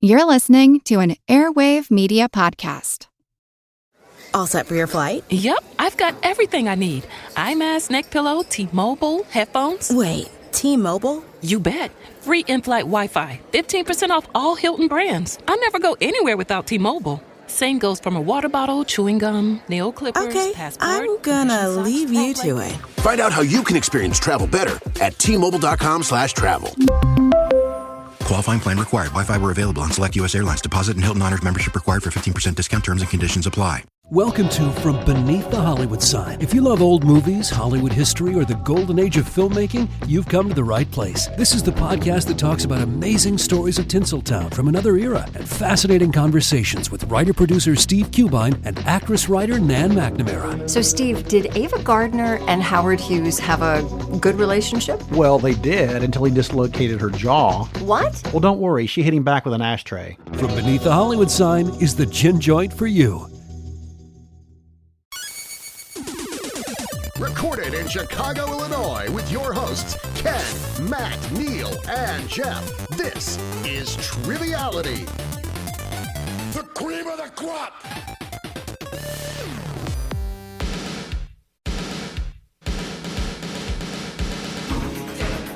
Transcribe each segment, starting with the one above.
You're listening to an Airwave Media Podcast. All set for your flight? Yep, I've got everything I need. Eye mask, neck pillow, T-Mobile, headphones. Wait, T-Mobile? You bet. Free in-flight Wi-Fi. 15% off all Hilton brands. I never go anywhere without T-Mobile. Same goes for my water bottle, chewing gum, nail clippers, okay, passport. I'm gonna leave you to it. Find out how you can experience travel better at T-Mobile.com/travel. Qualifying plan required. Wi-Fi were available on select U.S. airlines. Deposit and Hilton Honors membership required for 15% discount. Terms and conditions apply. Welcome to From Beneath the Hollywood Sign. If you love old movies, Hollywood history, or the golden age of filmmaking, you've come to the right place. This is the podcast that talks about amazing stories of Tinseltown from another era and fascinating conversations with writer-producer Steve Cubine and actress-writer Nan McNamara. So, Steve, did Ava Gardner and Howard Hughes have a good relationship? Well, they did until he dislocated her jaw. What? Well, don't worry. She hit him back with an ashtray. From Beneath the Hollywood Sign is the gin joint for you. Recorded in Chicago, Illinois, with your hosts, Ken, Matt, Neal, and Jeff. This is Triviality. The cream of the crop!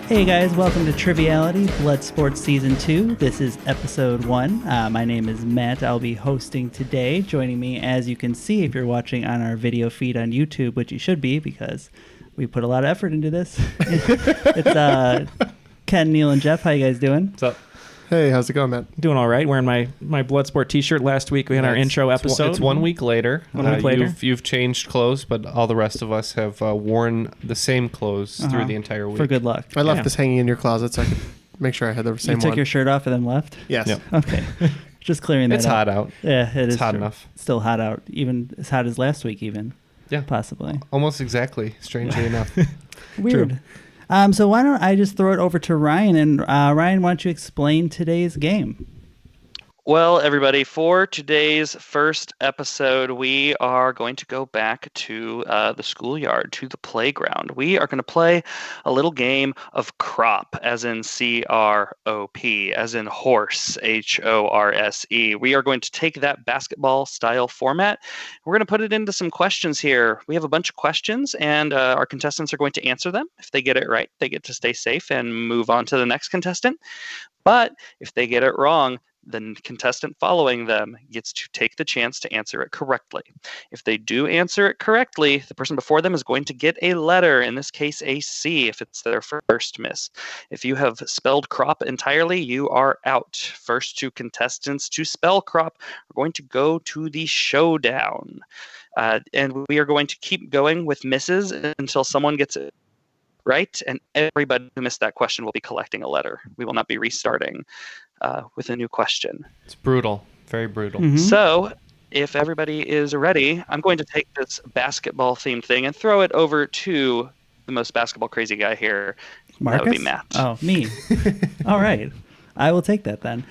Hey guys, welcome to Triviality, Bloodsport Season 2. This is Episode 1. My name is Matt. I'll be hosting today. Joining me, as you can see if you're watching on our video feed on YouTube, which you should be because we put a lot of effort into this. It's Ken, Neal, and Jeff. How you guys doing? What's up? Hey, how's it going, Matt? Doing all right. Wearing my Bloodsport t-shirt. Last week we had our intro episode. It's 1 week later. You've changed clothes, but all the rest of us have worn the same clothes through the entire week. For good luck. I left this hanging in your closet so I could make sure I had the same one. You took your shirt off and then left? Yes. Yep. Okay. Just clearing that It's up. hot out. Yeah, it is. It's hot true. enough. It's still hot out. Even as hot as last week even. Yeah. Possibly. Almost exactly, strangely enough. Weird. True. So why don't I just throw it over to Ryan, and Ryan, why don't you explain today's game? Well, everybody, for today's first episode, we are going to go back to the schoolyard, to the playground. We are going to play a little game of C.R.O.P, as in C.R.O.P, as in horse, H.O.R.S.E. We are going to take that basketball-style format. We're going to put it into some questions here. We have a bunch of questions, and our contestants are going to answer them. If they get it right, they get to stay safe and move on to the next contestant. But if they get it wrong, the contestant following them gets to take the chance to answer it correctly. If they do answer it correctly, the person before them is going to get a letter, in this case a C if it's their first miss. If you have spelled C.R.O.P entirely, you are out. First two contestants to spell C.R.O.P are going to go to the showdown. And we are going to keep going with misses until someone gets it right, and everybody who missed that question will be collecting a letter. We will not be restarting with a new question. It's brutal. Very brutal. Mm-hmm. So, if everybody is ready, I'm going to take this basketball-themed thing and throw it over to the most basketball-crazy guy here. Markkus? That would be Matt. Oh, me. All right. I will take that then.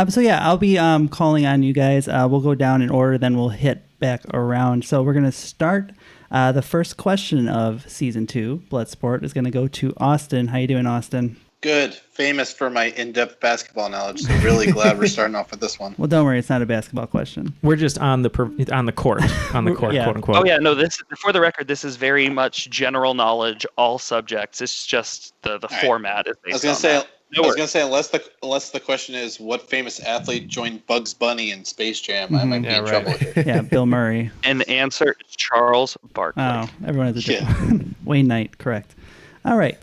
So, yeah, I'll be calling on you guys. We'll go down in order, then we'll hit back around. So, we're going to start. The first question of Season 2, Bloodsport, is going to go to Austin. How you doing, Austin? Good. Famous for my in-depth basketball knowledge, so really glad we're starting off with this one. Well, don't worry. It's not a basketball question. We're just on the court, yeah. quote unquote. Oh, yeah. No, this, for the record, this is very much general knowledge, all subjects. It's just the format is based on that. I was going to say, unless the question is what famous athlete joined Bugs Bunny in Space Jam, I might be in trouble here. Yeah, Bill Murray. And the answer is Charles Barkley. Oh, everyone has a different Wayne Knight, correct. All right.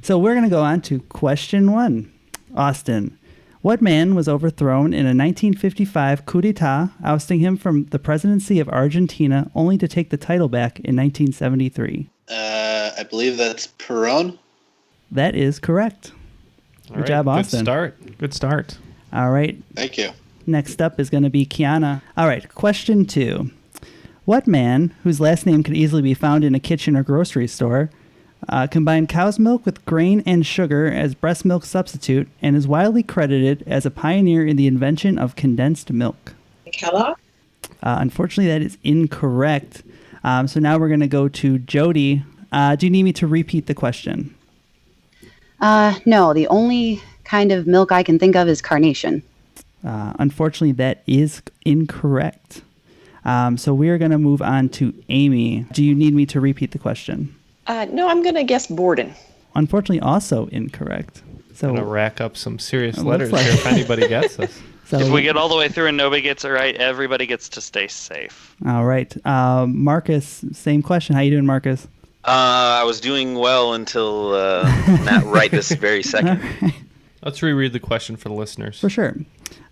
So we're going to go on to question 1. Austin, what man was overthrown in a 1955 coup d'etat, ousting him from the presidency of Argentina, only to take the title back in 1973? I believe that's Perón. That is correct. Good job, Austin. Good start. All right. Thank you. Next up is going to be Keyana. All right, question 2. What man, whose last name could easily be found in a kitchen or grocery store, combined cow's milk with grain and sugar as breast milk substitute and is widely credited as a pioneer in the invention of condensed milk? Kellogg? Unfortunately, that is incorrect. So now we're going to go to Jodie. Do you need me to repeat the question? No, the only kind of milk I can think of is carnation. Unfortunately, that is incorrect. So we are going to move on to Amy. Do you need me to repeat the question? No, I'm going to guess Borden. Unfortunately, also incorrect. So gonna rack up some serious It letters looks like- here if anybody gets this. So, If we get all the way through and nobody gets it right, everybody gets to stay safe. all right. Markkus, same question. How you doing, Markkus? I was doing well until not right this very second. Let's reread the question for the listeners. For sure.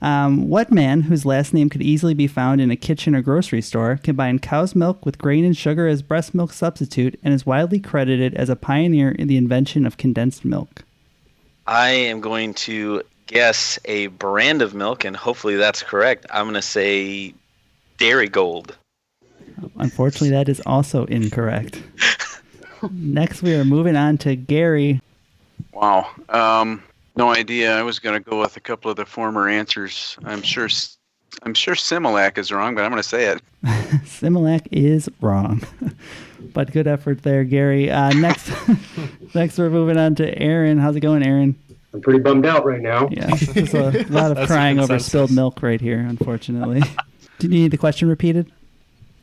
What man, whose last name could easily be found in a kitchen or grocery store, combined cow's milk with grain and sugar as breast milk substitute and is widely credited as a pioneer in the invention of condensed milk? I am going to guess a brand of milk, and hopefully that's correct. I'm going to say Dairy Gold. Unfortunately, that is also incorrect. Next, we are moving on to Gary. Wow. No idea. I was going to go with a couple of the former answers. I'm sure Similac is wrong, but I'm going to say it. Similac is wrong. But good effort there, Gary. Next, we're moving on to Aaron. How's it going, Aaron? I'm pretty bummed out right now. Yeah, there's a lot of That's crying the over consensus. spilled milk right here, unfortunately. Do you need the question repeated?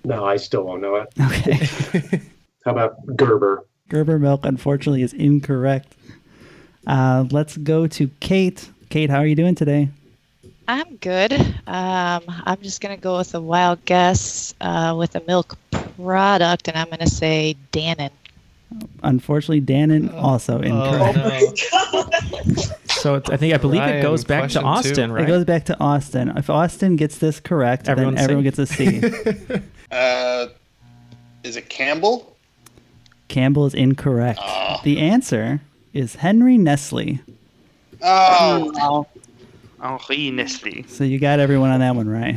No, I still won't know it. Okay. How about Gerber? Gerber milk, unfortunately, is incorrect. Let's go to Kate. Kate, how are you doing today? I'm good. I'm just going to go with a wild guess with a milk product, and I'm going to say Dannon. Unfortunately, Dannon also incorrect. So I believe it goes back to Austin, right? It goes back to Austin. If Austin gets this correct, then everyone gets a C. Is it Campbell? Campbell is incorrect. The answer is Henry Nestle. Oh. Henri Nestle. So you got everyone on that one right.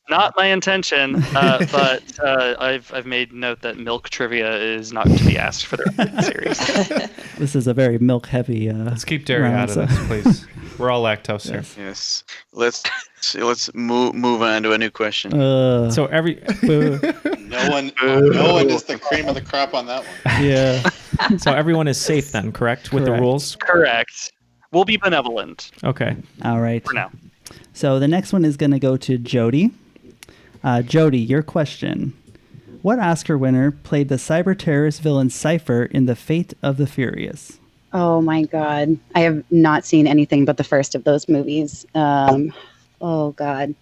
Not my intention, but I've made note that milk trivia is not to be asked for the rest of the series. This is a very milk-heavy. Let's keep dairy out of this, please. We're all lactose here. Yes. Let's move on to a new question. So every No one is the cream of the crop on that one. Yeah. So everyone is safe then, correct, with the Correct. rules? Correct. We'll be benevolent. Okay. All right. For now. So the next one is going to go to Jodie. Jodie, your question. What Oscar winner played the cyber terrorist villain Cypher in The Fate of the Furious? Oh my God. I have not seen anything but the first of those movies. Oh God.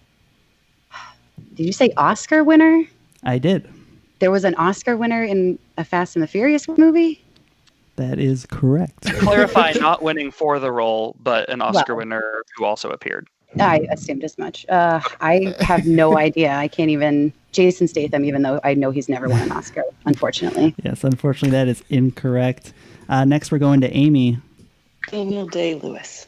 Did you say Oscar winner? I did. There was an Oscar winner in a Fast and the Furious movie? That is correct. To clarify, not winning for the role, but an Oscar Well. winner who also appeared. I assumed as much. I have no idea. I can't even... Jason Statham, even though I know he's never won an Oscar, unfortunately. Yes, unfortunately, that is incorrect. Next, we're going to Amy. Daniel Day-Lewis.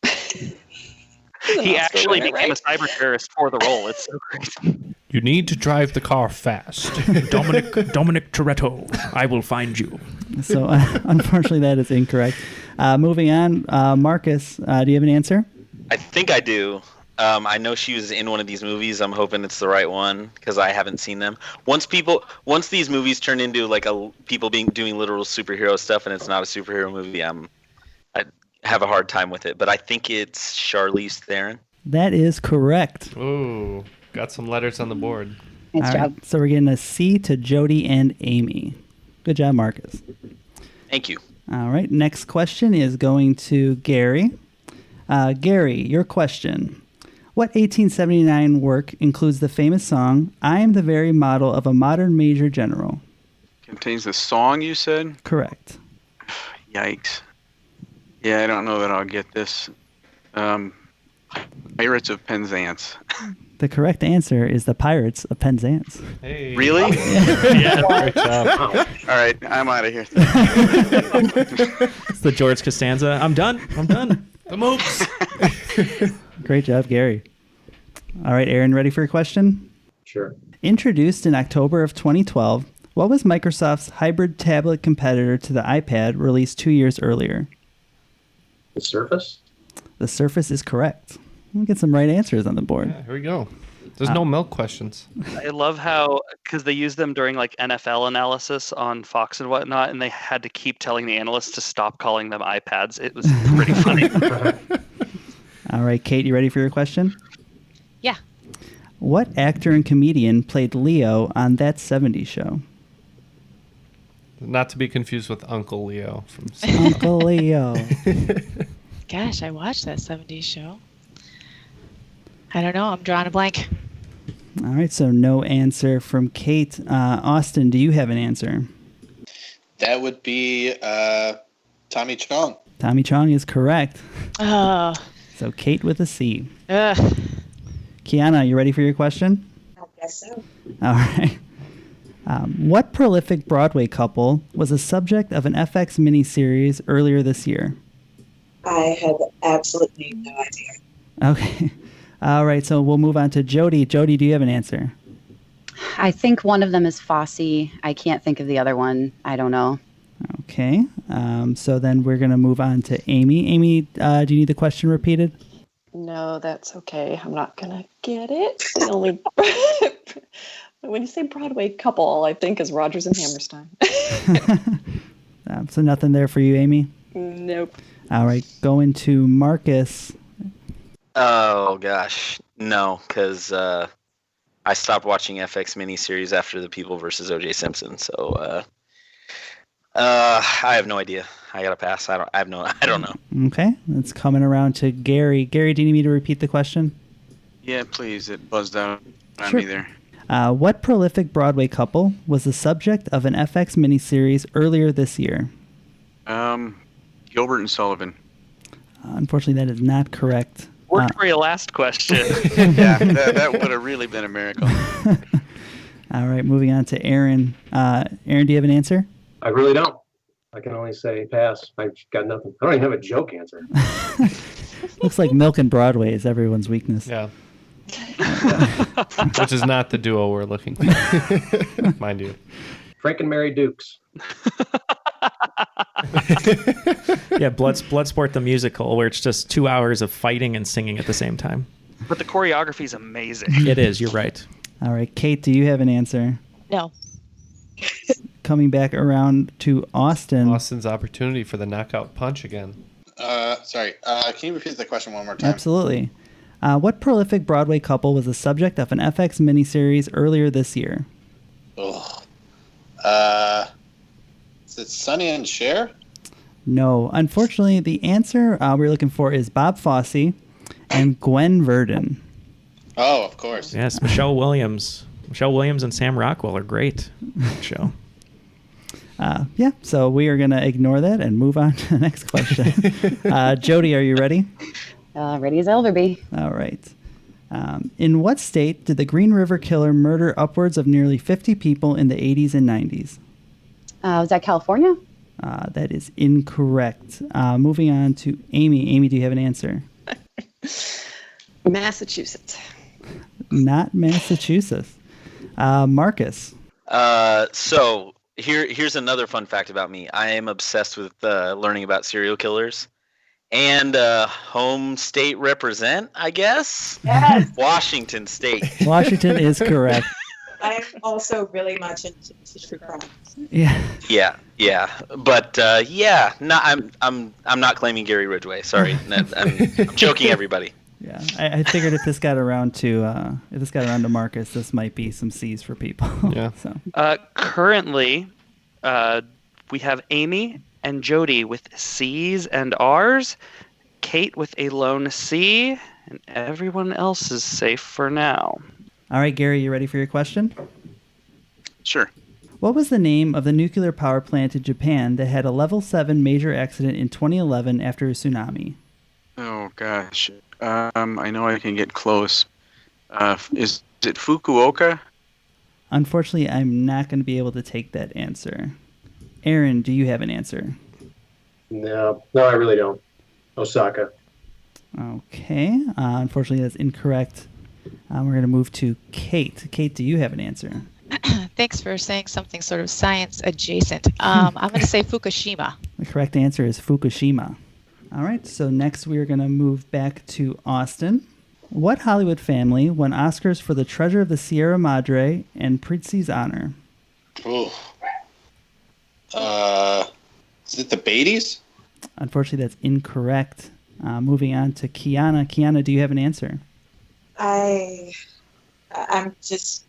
He actually became a cyber terrorist for the role. It's so crazy. You need to drive the car fast. Dominic Toretto, I will find you. So, unfortunately, that is incorrect. Moving on, Markkus, do you have an answer? I think I do. I know she was in one of these movies. I'm hoping it's the right one because I haven't seen them. Once these movies turn into like people doing literal superhero stuff and it's not a superhero movie, I have a hard time with it. But I think it's Charlize Theron. That is correct. Ooh, got some letters on the board. Nice All right, so we're getting a C to Jodie and Amy. Good job, Markkus. Thank you. All right, next question is going to Gary. Gary, your question. What 1879 work includes the famous song, I am the very model of a modern major general? Contains the song you said? Correct. Yikes. Yeah, I don't know that I'll get this. Pirates of Penzance. The correct answer is the Pirates of Penzance. Hey. Really? Yeah, great job. All right, I'm out of here. It's the George Costanza. I'm done. The mooks. Great job, Gary. All right, Aaron, ready for your question? Sure. Introduced in October of 2012, what was Microsoft's hybrid tablet competitor to the iPad released 2 years earlier? The Surface? The Surface is correct. We'll get some right answers on the board. Yeah, here we go. There's no milk questions. I love how, because they use them during like NFL analysis on Fox and whatnot, and they had to keep telling the analysts to stop calling them iPads. It was pretty funny. All right, Kate, you ready for your question? Yeah. What actor and comedian played Leo on That 70s Show? Not to be confused with Uncle Leo from Uncle Leo. Gosh, I watched that 70s show. I don't know. I'm drawing a blank. All right, so no answer from Kate. Austin, do you have an answer? That would be Tommy Chong. Tommy Chong is correct. Oh. So Kate with a C. Ugh. Keyana, you ready for your question? I guess so. All right. What prolific Broadway couple was a subject of an FX miniseries earlier this year? I have absolutely no idea. Okay. All right, so we'll move on to Jodie. Jodie, do you have an answer? I think one of them is Fosse. I can't think of the other one. I don't know. Okay. So then we're going to move on to Amy. Amy, do you need the question repeated? No, that's okay. I'm not going to get it. The only... When you say Broadway couple, all I think is Rodgers and Hammerstein. So nothing there for you, Amy? Nope. All right, going to Markkus. Oh, gosh. No, because I stopped watching FX miniseries after The People versus O.J. Simpson, so I have no idea. I got to pass. I don't know. Okay, it's coming around to Gary. Gary, do you need me to repeat the question? Yeah, please. It buzzed out on Sure. me there. What prolific Broadway couple was the subject of an FX miniseries earlier this year? Gilbert and Sullivan. Unfortunately, that is not correct. Worked for your last question. Yeah, that would have really been a miracle. All right, moving on to Aaron. Aaron, do you have an answer? I really don't. I can only say pass. I've got nothing. I don't even have a joke answer. Looks like Milk and Broadway is everyone's weakness. Yeah. Which is not the duo we're looking for, mind you. Frank and Mary Dukes. Yeah, Bloodsport the musical, where it's just 2 hours of fighting and singing at the same time. But the choreography is amazing. It is, you're right. All right, Kate, do you have an answer? No. Coming back around to Austin. Austin's opportunity for the knockout punch again. Sorry. Can you repeat the question one more time? Absolutely. What prolific Broadway couple was the subject of an FX miniseries earlier this year? Oh. Is it Sonny and Cher? No. Unfortunately, the answer we're looking for is Bob Fosse and Gwen Verdon. Oh, of course. Yes, Michelle Williams. Michelle Williams and Sam Rockwell are great. Show. Yeah, so we are going to ignore that and move on to the next question. Jodie, are you ready? Ready as ever be. All right. In what state did the Green River Killer murder upwards of nearly 50 people in the 80s and 90s? Was that California? That is incorrect. Moving on to Amy. Amy, do you have an answer? Massachusetts. Not Massachusetts. Markkus. So here's another fun fact about me. I am obsessed with learning about serial killers. And home state represent, I guess? Yes. Washington State. Washington is correct. I am also really much into true crime. Yeah. Yeah. But no, I'm not claiming Gary Ridgway. Sorry, I'm joking, everybody. Yeah, I figured if this got around to Markkus, this might be some C's for people. Yeah. So Currently, we have Amy and Jodie with C's and R's, Kate with a lone C, and everyone else is safe for now. All right, Gary, you ready for your question? Sure. What was the name of the nuclear power plant in Japan that had a level 7 major accident in 2011 after a tsunami? Oh, gosh. I know I can get close. Is it Fukuoka? Unfortunately, I'm not going to be able to take that answer. Aaron, do you have an answer? No, I really don't. Osaka. Okay. Unfortunately, that's incorrect. We're going to move to Kate. Kate, do you have an answer? Thanks for saying something sort of science adjacent. I'm going to say Fukushima. The correct answer is Fukushima. All right, so next we're going to move back to Austin. What Hollywood family won Oscars for The Treasure of the Sierra Madre and Prizzi's Honor? Ooh. Is it the Beatties? Unfortunately, that's incorrect. Moving on to Keyana. Keyana, do you have an answer? I'm just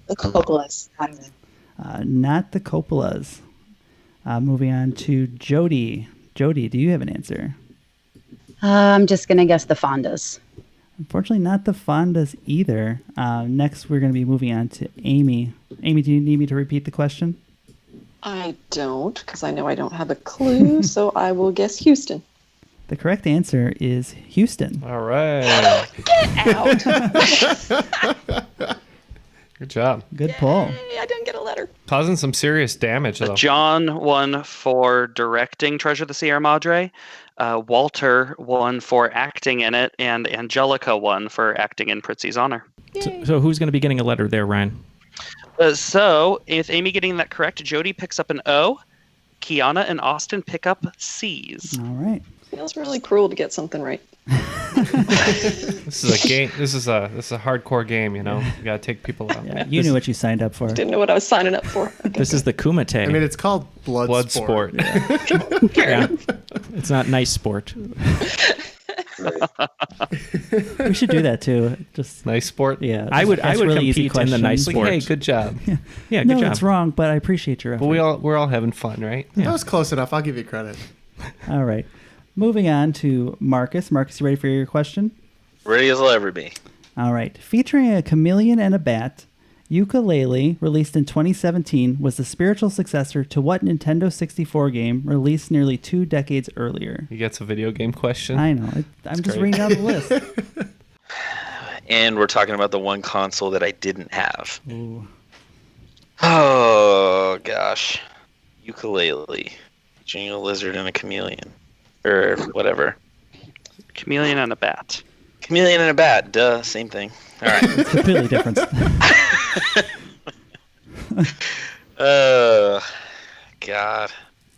the Coppolas. Not the Coppolas. Moving on to Jodie. Jodie, do you have an answer? I'm just going to guess the Fondas. Unfortunately, not the Fondas either. Next, we're going to be moving on to Amy. Amy, do you need me to repeat the question? I don't, because I know I don't have a clue, so I will guess Houston. The correct answer is Houston. All right. Get out! Good job. Good pull. I didn't get a letter. Causing some serious damage, though. John won for directing Treasure of the Sierra Madre. Walter won for acting in it, and Angelica won for acting in Pritzi's Honor. So who's going to be getting a letter there, Ryan? So, with Amy getting that correct, Jodie picks up an O. Keyana and Austin pick up C's. All right. Feels really cruel to get something right. This is a game. This is a hardcore game. You know, you gotta take people out. Yeah, you knew what you signed up for. Didn't know what I was signing up for. Okay. This is the Kumite. I mean, it's called Bloodsport. Yeah. It's not nice sport. We should do that too. Just nice sport. Yeah, I would really easy compete in the nice Like, sport. hey, good job. Yeah, good no, job. it's wrong, but I appreciate your effort. But we're all having fun, right? That was close enough. I'll give you credit. All right. Moving on to Markkus. Markkus, you ready for your question? Ready as I'll ever be. All right. Featuring a chameleon and a bat, Yooka-Laylee, released in 2017, was the spiritual successor to what Nintendo 64 game released nearly 2 decades earlier? You gets a video game question. I know. I'm just reading down the list. And we're talking about the one console that I didn't have. Ooh. Oh, gosh. Yooka-Laylee. Featuring a lizard and a chameleon. Or whatever. Chameleon and a bat. Chameleon and a bat. Duh, same thing. All right. It's completely different. God.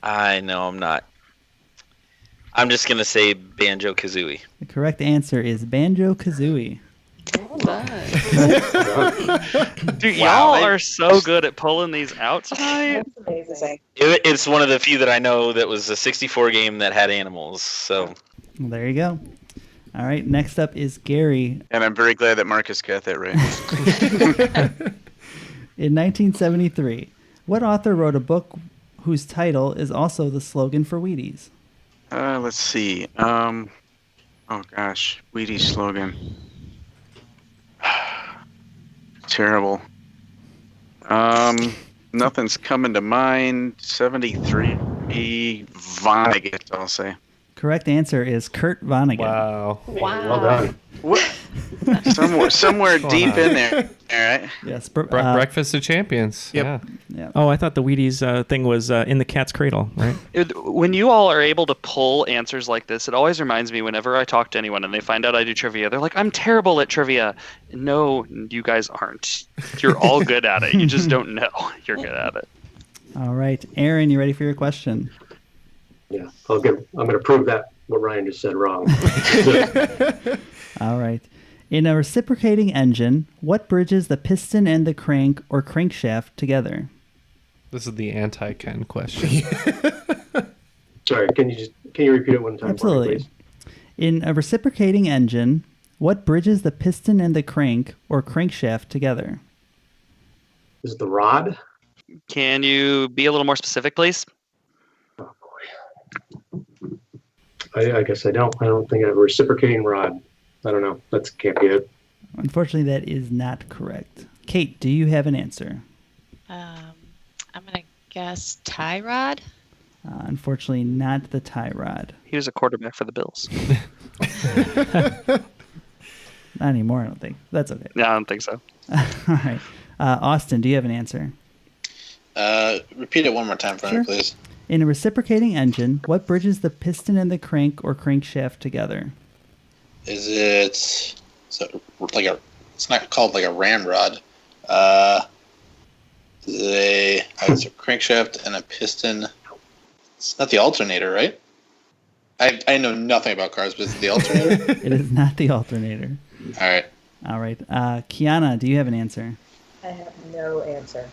I know I'm not. I'm just going to say Banjo-Kazooie. The correct answer is Banjo-Kazooie. Well done. Dude, y'all are so good at pulling these out tonight. That's amazing. It's one of the few that I know that was a 64 game that had animals. So Well, there you go. All right. Next up is Gary. And I'm very glad that Markkus got that right. In 1973, what author wrote a book whose title is also the slogan for Wheaties? Let's see. Oh gosh, Wheaties slogan. Terrible. Nothing's coming to mind. 73 Vonnegut, I'll say. Correct answer is Kurt Vonnegut. Wow. Well done. What? Somewhere deep in there. All right. Yes. Breakfast of Champions. Yep. Yeah. Oh, I thought the Wheaties thing was in the cat's cradle, right? When you all are able to pull answers like this, it always reminds me whenever I talk to anyone and they find out I do trivia, they're like, I'm terrible at trivia. No, you guys aren't. You're all good at it. You just don't know you're good at it. All right. Aaron, you ready for your question? Yeah, I'm going to prove that what Ryan just said wrong. All right. In a reciprocating engine, what bridges the piston and the crank or crankshaft together? This is the anti-Ken question. Sorry, can you repeat it one time? Absolutely. For me, please? In a reciprocating engine, what bridges the piston and the crank or crankshaft together? Is it the rod? Can you be a little more specific, please? Oh boy. I guess I don't. I don't think I have a reciprocating rod. I don't know. That can't be it. Unfortunately, that is not correct. Kate, do you have an answer? I'm going to guess tie rod. Unfortunately, not the tie rod. He was a quarterback for the Bills. Not anymore, I don't think. That's okay. Yeah, I don't think so. All right. Austin, do you have an answer? Repeat it one more time for me, please. In a reciprocating engine, what bridges the piston and the crank or crankshaft together? Is it it's not called like a ramrod. It's a crankshaft and a piston. It's not the alternator, right? I know nothing about cars, but it's the alternator. It is not the alternator. All right. All right. Keyana, do you have an answer? I have no answer.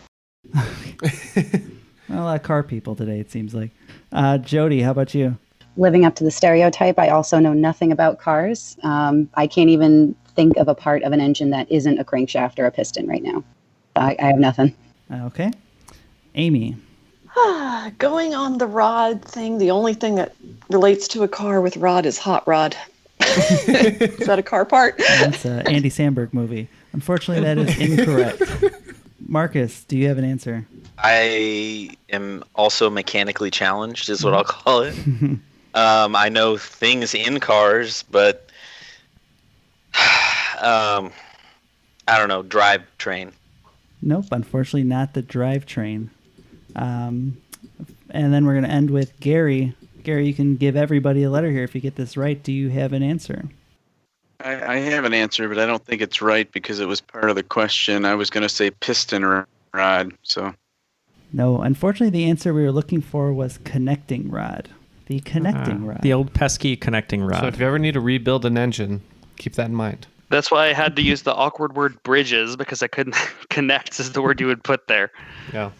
Well, a lot of car people today, it seems like. Jodie, how about you? living up to the stereotype. I also know nothing about cars. I can't even think of a part of an engine that isn't a crankshaft or a piston right now. I have nothing. Okay. Amy. Going on the rod thing, the only thing that relates to a car with rod is hot rod. Is that a car part? That's an Andy Samberg movie. Unfortunately, that is incorrect. Markkus, do you have an answer? I am also mechanically challenged, is what I'll call it. I know things in cars, but I don't know, drivetrain. Nope, unfortunately not the drivetrain. And then we're going to end with Gary. Gary, you can give everybody a letter here if you get this right. Do you have an answer? I have an answer, but I don't think it's right because it was part of the question. I was going to say piston rod, so... No, unfortunately, the answer we were looking for was connecting rod. The connecting rod. The old pesky connecting rod. So if you ever need to rebuild an engine, keep that in mind. That's why I had to use the awkward word bridges, because I couldn't connect is the word you would put there. Yeah.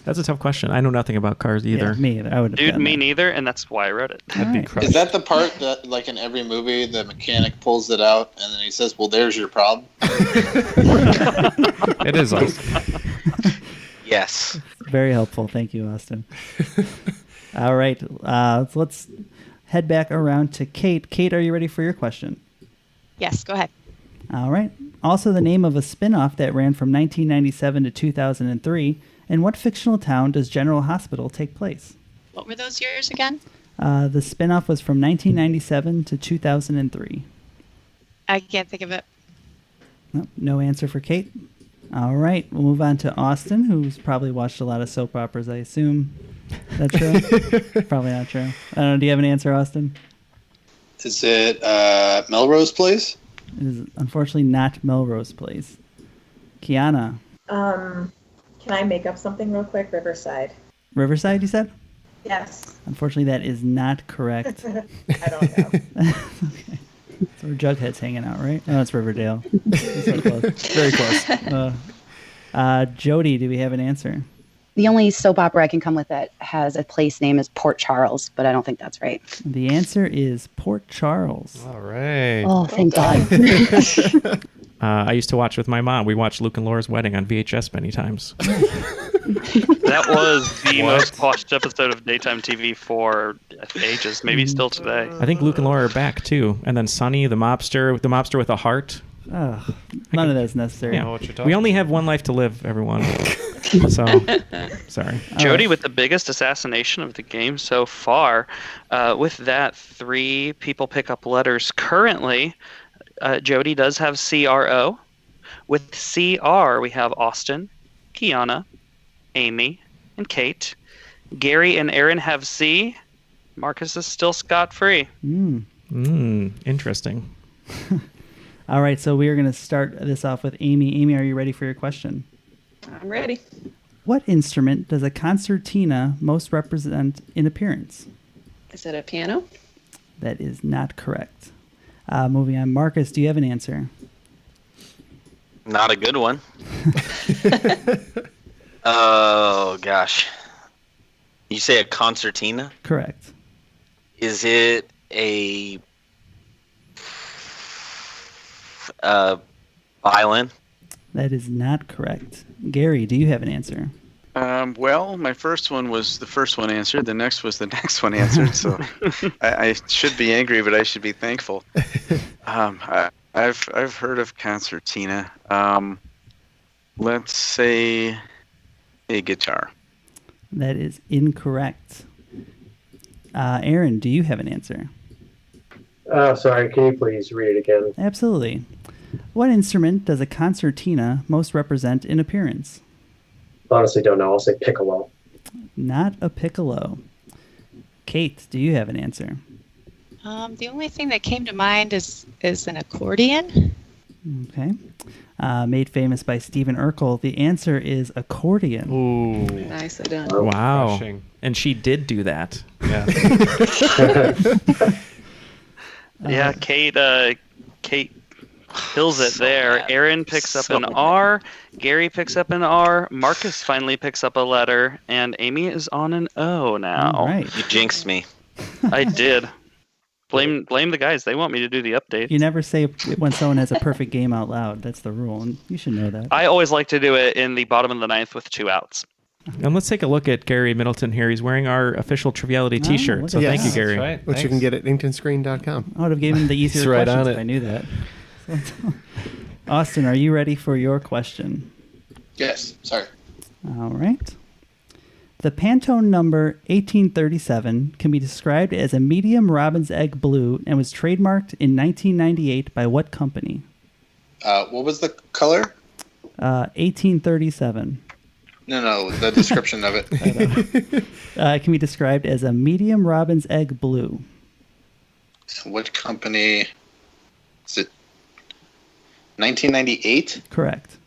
That's a tough question. I know nothing about cars either. Yeah, me either. I would. Dude, me neither, and that's why I wrote it. I'd be crushed. Is that the part that, like in every movie, the mechanic pulls it out and then he says, "Well, there's your problem"? It is awesome. Yes. Very helpful. Thank you, Austin. All right. Let's head back around to Kate. Kate, are you ready for your question? Yes, go ahead. All right. Also the name of a spin-off that ran from 1997 to 2003. In what fictional town does General Hospital take place? What were those years again? The spin-off was from 1997 to 2003. I can't think of it. Nope, no answer for Kate. All right, we'll move on to Austin, who's probably watched a lot of soap operas, I assume. Is that true? Probably not true. I don't know. Do you have an answer, Austin? Is it Melrose Place? It is unfortunately not Melrose Place. Keyana. Can I make up something real quick? Riverside. Riverside, you said? Yes. Unfortunately, that is not correct. I don't know. Okay. So Jughead's hanging out, right? No, it's Riverdale. So close. Very close. Jodie, do we have an answer? The only soap opera I can come with that has a place name is Port Charles, but I don't think that's right. The answer is Port Charles. All right. Oh, thank God. I used to watch with my mom. We watched Luke and Laura's wedding on VHS many times. That was the most watched episode of daytime TV for ages, maybe still today. I think Luke and Laura are back too. And then Sonny, the mobster with a heart. Oh, none of that's necessary. Yeah. We only have one life to live, everyone. So, sorry. Jodie with the biggest assassination of the game so far. With that, 3 people pick up letters currently. Jodie does have C.R.O. With C.R., we have Austin, Keyana, Amy, and Kate. Gary and Aaron have C. Markkus is still scot-free. Interesting. All right, so we are going to start this off with Amy. Amy, are you ready for your question? I'm ready. What instrument does a concertina most represent in appearance? Is it a piano? That is not correct. Moving on. Markkus, do you have an answer? Not a good one. Oh, gosh. You say a concertina? Correct. Is it a violin? That is not correct. Gary, do you have an answer? Well, my first one was the first one answered. The next was the next one answered. So I should be angry, but I should be thankful. I've heard of concertina. Let's say a guitar. That is incorrect. Aaron, do you have an answer? Sorry, can you please read it again? Absolutely. What instrument does a concertina most represent in appearance? Honestly, don't know. I'll say piccolo. Not a piccolo. Kate, do you have an answer? The only thing that came to mind is an accordion. Okay. Made famous by Stephen Urkel. The answer is accordion. Ooh. Nicely done. Wow. Crushing. And she did do that. Yeah. Yeah, Kate kills it there. Aaron picks up an R. Gary picks up an R. Markkus finally picks up a letter. And Amy is on an O now. All right. You jinxed me. I did. Blame the guys. They want me to do the updates. You never say when someone has a perfect game out loud. That's the rule, and you should know that. I always like to do it in the bottom of the ninth with 2 outs. And let's take a look at Gary Middleton here. He's wearing our official Triviality T-shirt. So thank you, Gary. Right. Which you can get at inktoonscreen.com. I would have given him the easier right questions on if it. I knew that. Austin, are you ready for your question? Yes. Sorry. All right. The Pantone number 1837 can be described as a medium robin's egg blue and was trademarked in 1998 by what company? What was the color? 1837. No, the description of it. It can be described as a medium robin's egg blue. What company? Is it 1998? Correct.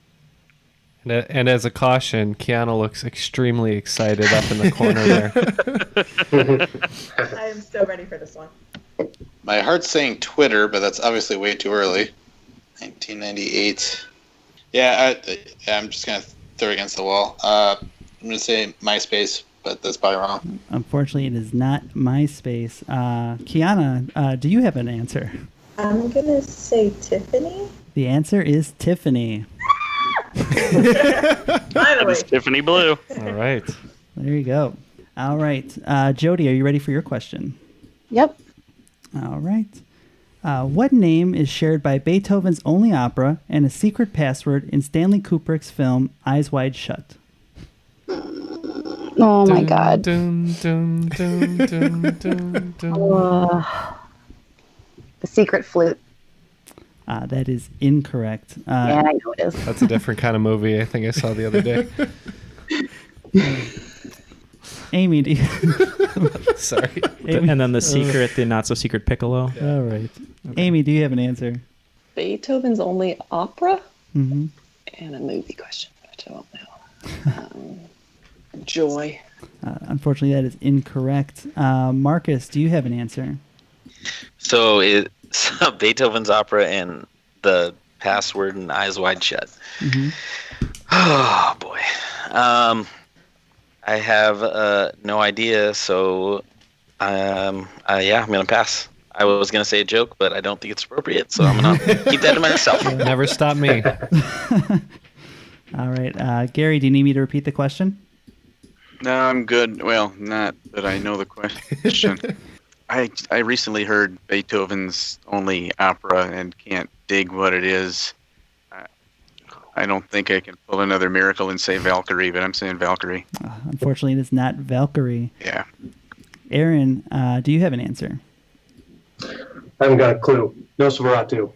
And as a caution, Keyana looks extremely excited up in the corner there. I am so ready for this one. My heart's saying Twitter, but that's obviously way too early. 1998. Yeah, I'm just going to throw it against the wall. I'm going to say MySpace, but that's probably wrong. Unfortunately, it is not MySpace. Keyana, do you have an answer? I'm going to say Tiffany. The answer is Tiffany. That is Tiffany Blue. All right. There you go. All right. Jodie, are you ready for your question? Yep. All right. What name is shared by Beethoven's only opera and a secret password in Stanley Kubrick's film Eyes Wide Shut? Oh my God. The Secret Flute. That is incorrect. Yeah, I know it is. That's a different kind of movie I think I saw the other day. Amy, do you... Sorry. Amy? And then the secret, the not-so-secret piccolo. All right. Okay. Amy, do you have an answer? Beethoven's only opera? Mm-hmm. And a movie question. I don't know. Joy. Unfortunately, that is incorrect. Markkus, do you have an answer? So it's Beethoven's opera and the password and Eyes Wide Shut. Mm-hmm. Oh, boy. I have no idea, so I'm going to pass. I was going to say a joke, but I don't think it's appropriate, so I'm going to keep that to myself. Never stop me. All right. Gary, do you need me to repeat the question? No, I'm good. Well, not that I know the question. I recently heard Beethoven's only opera and can't dig what it is. I don't think I can pull another miracle and say Valkyrie, but I'm saying Valkyrie. Unfortunately, it is not Valkyrie. Yeah. Aaron, do you have an answer? I haven't got a clue. Nosferatu.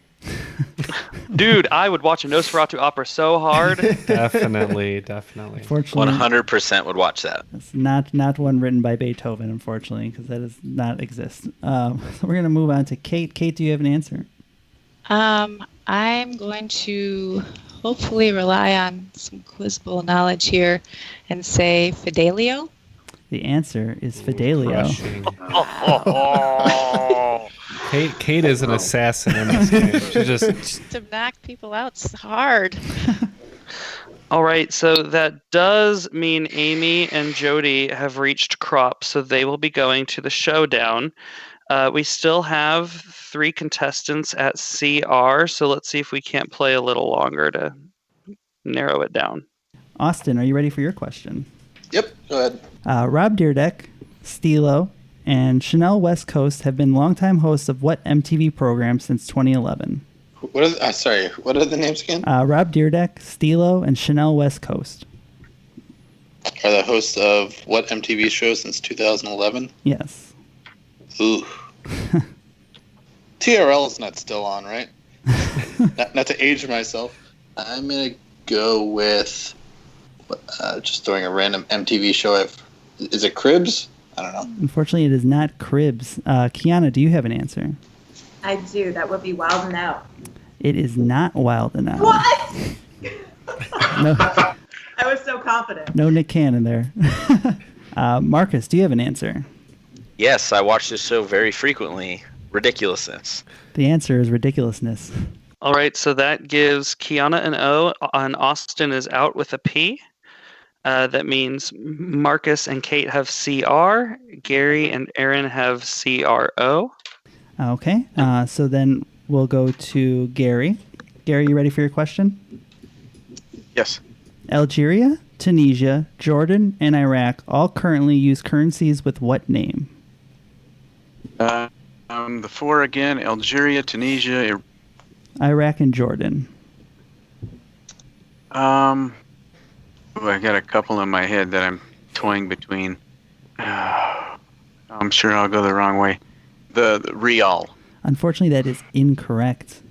Dude, I would watch a Nosferatu opera so hard. Definitely. Unfortunately, 100% would watch that. It's not one written by Beethoven, unfortunately, because that does not exist. So we're going to move on to Kate. Kate, do you have an answer? I'm going to hopefully rely on some Quiz Bowl knowledge here and say Fidelio. The answer is Fidelio. Kate is an assassin in this game. She just To knock people out's hard. All right, so that does mean Amy and Jodie have reached C.R.O.P, so they will be going to the showdown. We still have 3 contestants at CR, so let's see if we can't play a little longer to narrow it down. Austin, are you ready for your question? Yep, go ahead. Rob Dyrdek, Steele, and Chanel West Coast have been longtime hosts of what MTV program since 2011? What are the names again? Rob Dyrdek, Steele, and Chanel West Coast. Are the hosts of what MTV show since 2011? Yes. Ooh. TRL is not still on, right? not to age myself. I'm going to go with just throwing a random MTV show. Is it Cribs? I don't know. Unfortunately, it is not Cribs. Keyana, do you have an answer? I do. That would be Wild and Out. It is not Wild and Out. What? No, I was so confident. no Nick Cannon there. Markkus, do you have an answer? Yes, I watch this show very frequently. Ridiculousness. The answer is Ridiculousness. All right, so that gives Keyana an O, and Austin is out with a P. That means Markkus and Kate have CR, Gary and Aaron have CRO. Okay, so then we'll go to Gary. Gary, you ready for your question? Yes. Algeria, Tunisia, Jordan, and Iraq all currently use currencies with what name? The four again: Algeria, Tunisia. Iraq and Jordan. I got a couple in my head that I'm toying between. I'm sure I'll go the wrong way. The Rial. Unfortunately, that is incorrect.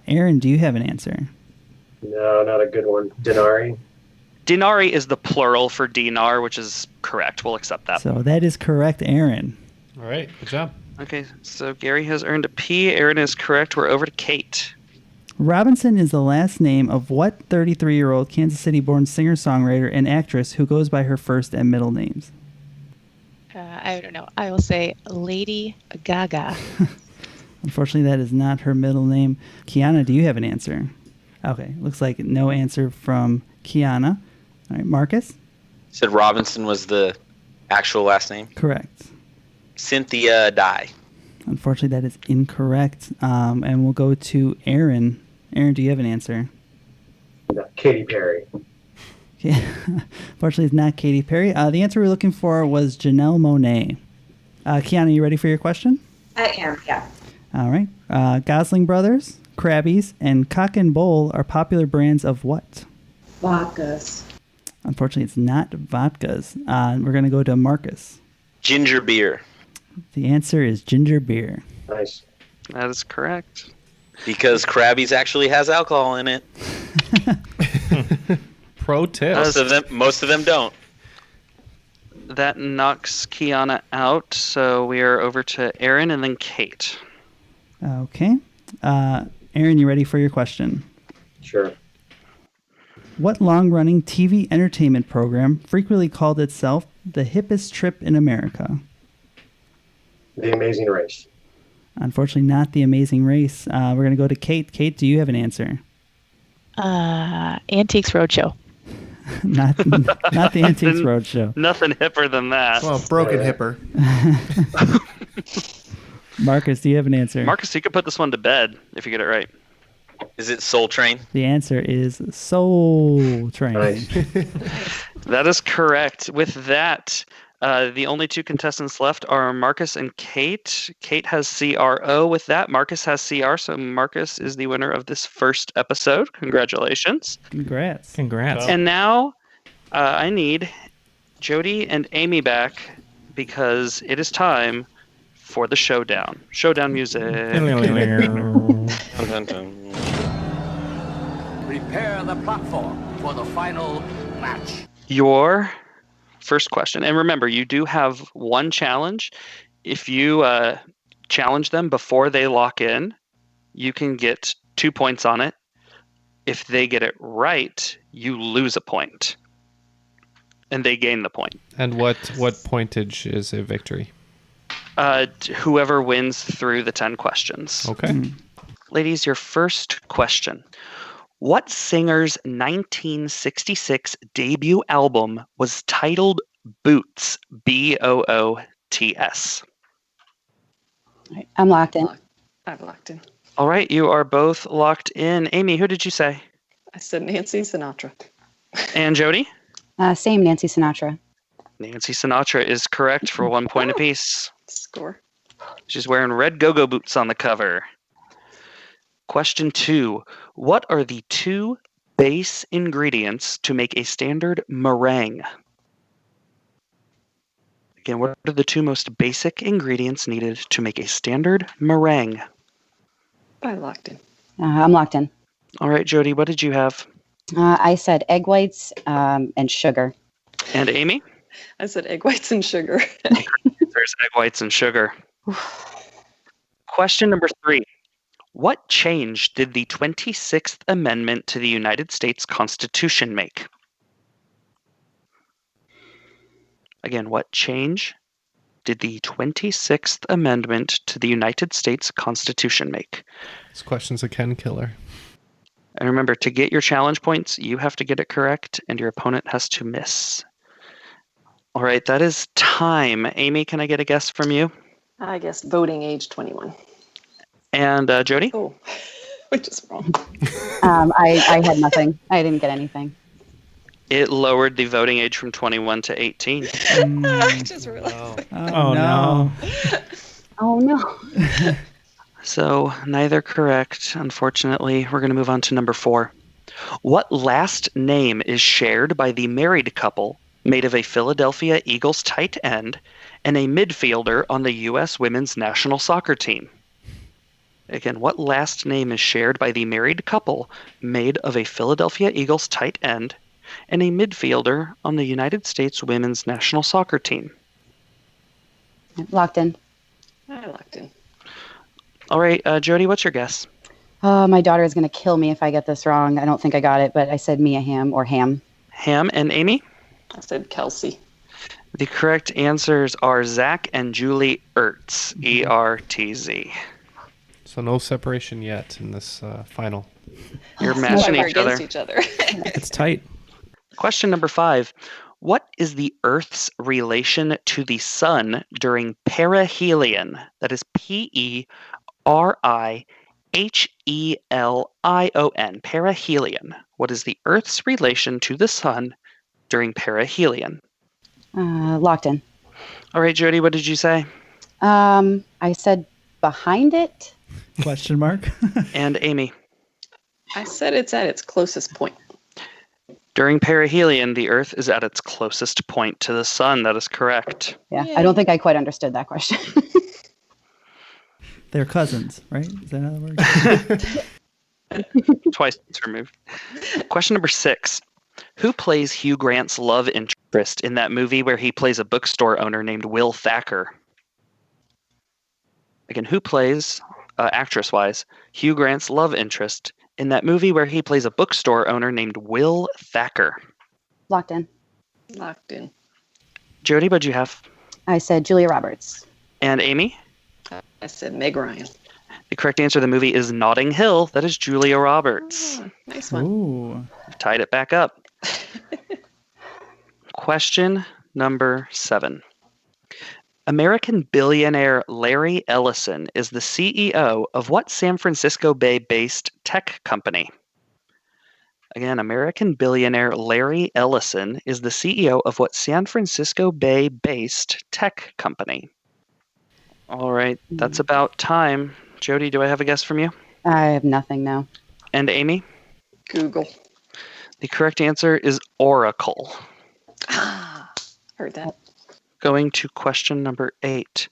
Aaron, do you have an answer? No, not a good one. Denari. Dinari is the plural for dinar, which is correct. We'll accept that. So that is correct, Aaron. All right, good job. Okay, so Gary has earned a P. Aaron is correct. We're over to Kate. Robinson is the last name of what 33-year-old Kansas City-born singer-songwriter and actress who goes by her first and middle names? I don't know. I will say Lady Gaga. Unfortunately, that is not her middle name. Keyana, do you have an answer? Okay, looks like no answer from Keyana. All right, Markkus? Said Robinson was the actual last name. Correct. Cynthia Dye. Unfortunately, that is incorrect. And we'll go to Aaron. Aaron, do you have an answer? No, Katy Perry. Okay. Unfortunately, it's not Katy Perry. The answer we're looking for was Janelle Monáe. Keyana, you ready for your question? I am, yeah. All right. Gosling Brothers, Krabby's, and Cock and Bowl are popular brands of what? Vodkas. Unfortunately, it's not vodkas. We're going to go to Markkus. Ginger beer. The answer is ginger beer. Nice. That is correct. Because Krabby's actually has alcohol in it. Pro tip. Most of them don't. That knocks Keyana out, so we are over to Aaron and then Kate. Okay. Aaron, you ready for your question? Sure. What long-running TV entertainment program frequently called itself the hippest trip in America? The Amazing Race. Unfortunately, not The Amazing Race. We're going to go to Kate. Kate, do you have an answer? Antiques Roadshow. not the Antiques Roadshow. Nothing hipper than that. Well, broken hipper. Markkus, do you have an answer? Markkus, you could put this one to bed if you get it right. Is it Soul Train? The answer is Soul Train. Nice. That is correct. With that, the only two contestants left are Markkus and Kate. Kate has CRO. With that, Markkus has CR, so Markkus is the winner of this first episode. Congratulations. Congrats. And now I need Jodie and Amy back because it is time for the showdown. Showdown music. Prepare the platform for the final match. Your first question. And remember, you do have one challenge. If you challenge them before they lock in, you can get 2 points on it. If they get it right, you lose a point. And they gain the point. And what pointage is a victory? Whoever wins through the 10 questions. Okay. Ladies, your first question. What singer's 1966 debut album was titled Boots? Boots. I'm locked in. I'm locked in. All right, you are both locked in. Amy, who did you say? I said Nancy Sinatra. And Jodie? Same, Nancy Sinatra. Nancy Sinatra is correct for 1 point apiece. Score. She's wearing red go-go boots on the cover. Question 2. What are the 2 base ingredients to make a standard meringue? Again, what are the 2 most basic ingredients needed to make a standard meringue? I'm locked in. I'm locked in. All right, Jodie, what did you have? I said egg whites and sugar. And Amy? I said egg whites and sugar. There's egg whites and sugar. Question number 3. What change did the 26th Amendment to the United States Constitution make? Again, what change did the 26th Amendment to the United States Constitution make? This question's a Ken killer. And remember, to get your challenge points, you have to get it correct, and your opponent has to miss. All right, that is time. Amy, can I get a guess from you? I guess voting age 21. And Jodie? Oh, which is wrong. I had nothing. I didn't get anything. It lowered the voting age from 21 to 18. I just realized. Oh, no. Oh, no. So neither correct, unfortunately. We're going to move on to number 4. What last name is shared by the married couple made of a Philadelphia Eagles tight end and a midfielder on the U.S. women's national soccer team? Again, what last name is shared by the married couple made of a Philadelphia Eagles tight end and a midfielder on the United States women's national soccer team? Locked in. I locked in. All right, Jodie, what's your guess? My daughter is going to kill me if I get this wrong. I don't think I got it, but I said Mia Hamm or Ham. Ham. And Amy? I said Kelsey. The correct answers are Zach and Julie Ertz, E-R-T-Z. So no separation yet in this final. You're matching each other. It's tight. Question number 5. What is the Earth's relation to the Sun during perihelion? That is P-E-R-I-H-E-L-I-O-N. Perihelion. What is the Earth's relation to the Sun during perihelion? Locked in. All right, Jodie, what did you say? I said behind it. Question mark. And Amy? I said it's at its closest point. During perihelion, the Earth is at its closest point to the Sun. That is correct. Yeah, I don't think I quite understood that question. They're cousins, right? Is that how that works? Twice removed. Question number 6. Who plays Hugh Grant's love interest in that movie where he plays a bookstore owner named Will Thacker? Again, who plays, actress-wise, Hugh Grant's love interest in that movie where he plays a bookstore owner named Will Thacker? Locked in. Locked in. Jodie, what'd you have? I said Julia Roberts. And Amy? I said Meg Ryan. The correct answer to the movie is Notting Hill. That is Julia Roberts. Oh, nice one. Ooh. Tied it back up. Question number 7. American billionaire Larry Ellison is the CEO of what San Francisco Bay-based tech company? Again, American billionaire Larry Ellison is the CEO of what San Francisco Bay-based tech company? All right, that's about time. Jodie, do I have a guess from you? I have nothing now. And Amy? Google. The correct answer is Oracle. Heard that. Going to question number 8.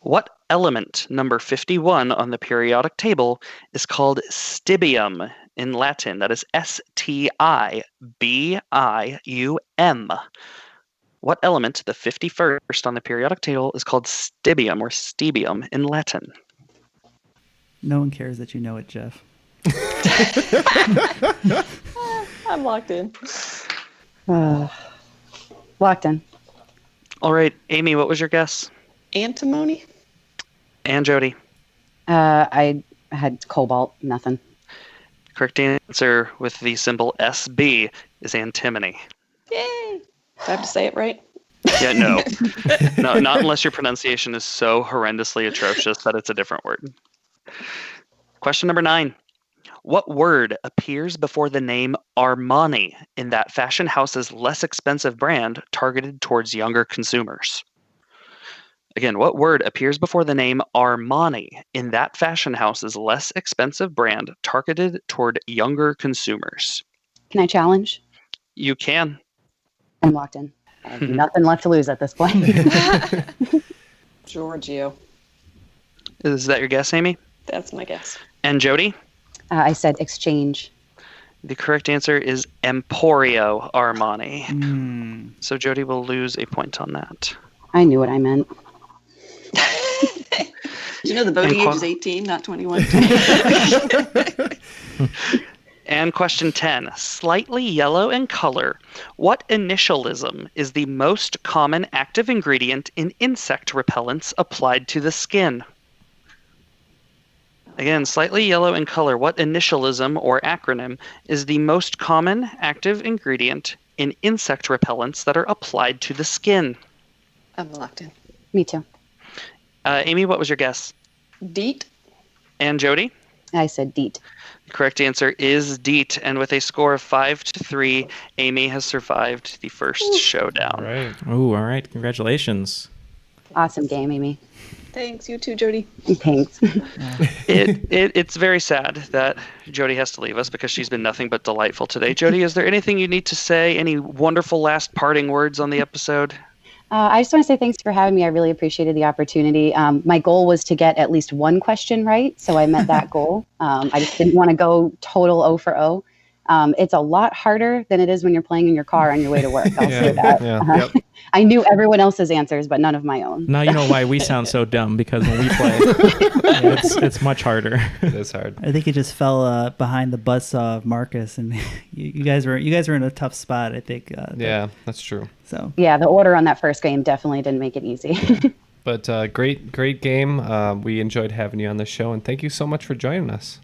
What element, number 51 on the periodic table, is called stibium in Latin? That is S-T-I-B-I-U-M. What element, the 51st on the periodic table, is called stibium or stebium in Latin? No one cares that you know it, Jeff. I'm locked in. Locked in. All right, Amy, what was your guess? Antimony? And Jodie? I had cobalt, nothing. Correct answer with the symbol SB is antimony. Yay! Do I have to say it right? Yeah, no. No, not unless your pronunciation is so horrendously atrocious that it's a different word. Question number 9. What word appears before the name Armani in that fashion house's less expensive brand targeted towards younger consumers? Again, what word appears before the name Armani in that fashion house's less expensive brand targeted toward younger consumers? Can I challenge? You can. I'm locked in. I have nothing left to lose at this point. Giorgio. Is that your guess, Amy? That's my guess. And Jodie? I said exchange. The correct answer is Emporio Armani. So Jodie will lose a point on that. I knew what I meant. You know the voting age is 18, not 21. And question 10, slightly yellow in color, what initialism is the most common active ingredient in insect repellents applied to the skin? Again, slightly yellow in color. What initialism or acronym is the most common active ingredient in insect repellents that are applied to the skin? I'm locked in. Me too. Amy, what was your guess? DEET. And Jodie? I said DEET. The correct answer is DEET, and with a score of 5-3, Amy has survived the first showdown. All right. Oh, all right. Congratulations. Awesome game, Amy. Thanks, you too, Jodie. Thanks. It's very sad that Jodie has to leave us because she's been nothing but delightful today. Jodie, is there anything you need to say? Any wonderful last parting words on the episode? I just want to say thanks for having me. I really appreciated the opportunity. My goal was to get at least one question right, so I met that goal. I just didn't want to go total 0 for 0. It's a lot harder than it is when you're playing in your car on your way to work. I'll say that. Yeah. Yep. I knew everyone else's answers, but none of my own. Now you know why we sound so dumb, because when we play, it's much harder. It is hard. I think he just fell behind the buzzsaw of Markkus, and you guys were in a tough spot. I think. Yeah, that's true. So yeah, the order on that first game definitely didn't make it easy. But great game. We enjoyed having you on the show, and thank you so much for joining us.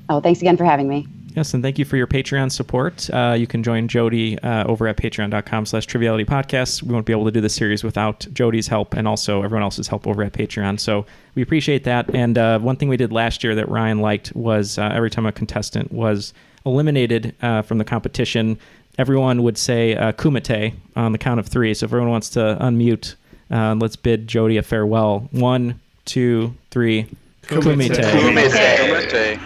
Oh, thanks again for having me. Yes, and thank you for your Patreon support. You can join Jodie over at patreon.com/Triviality Podcast. We won't be able to do this series without Jodie's help and also everyone else's help over at Patreon. So we appreciate that. And one thing we did last year that Ryan liked was every time a contestant was eliminated from the competition, everyone would say Kumite on the count of 3. So if everyone wants to unmute, let's bid Jodie a farewell. 1, 2, 3. Kumite. Kumite.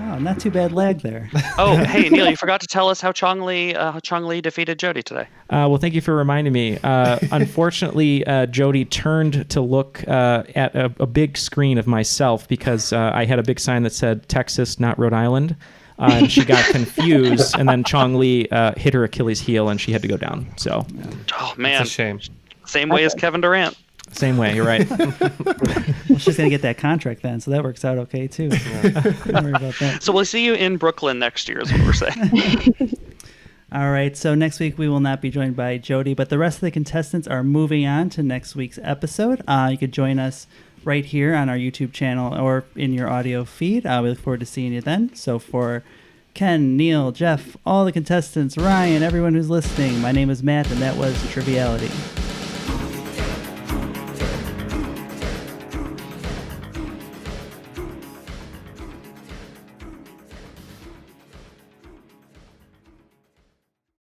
Oh, not too bad lag there. Oh, hey, Neal, you forgot to tell us how Chong Li defeated Jodie today. Well, thank you for reminding me. Unfortunately, Jodie turned to look at a big screen of myself because I had a big sign that said Texas, not Rhode Island. And she got confused, and then Chong Li hit her Achilles heel, and she had to go down. So, oh man, it's a shame. Same way as Kevin Durant. Same way, you're right. Well, she's going to get that contract then, so that works out okay, too. Don't worry about that. So we'll see you in Brooklyn next year is what we're saying. All right, so next week we will not be joined by Jodie, but the rest of the contestants are moving on to next week's episode. You could join us right here on our YouTube channel or in your audio feed. We look forward to seeing you then. So for Ken, Neal, Jeff, all the contestants, Ryan, everyone who's listening, my name is Matt, and that was Triviality.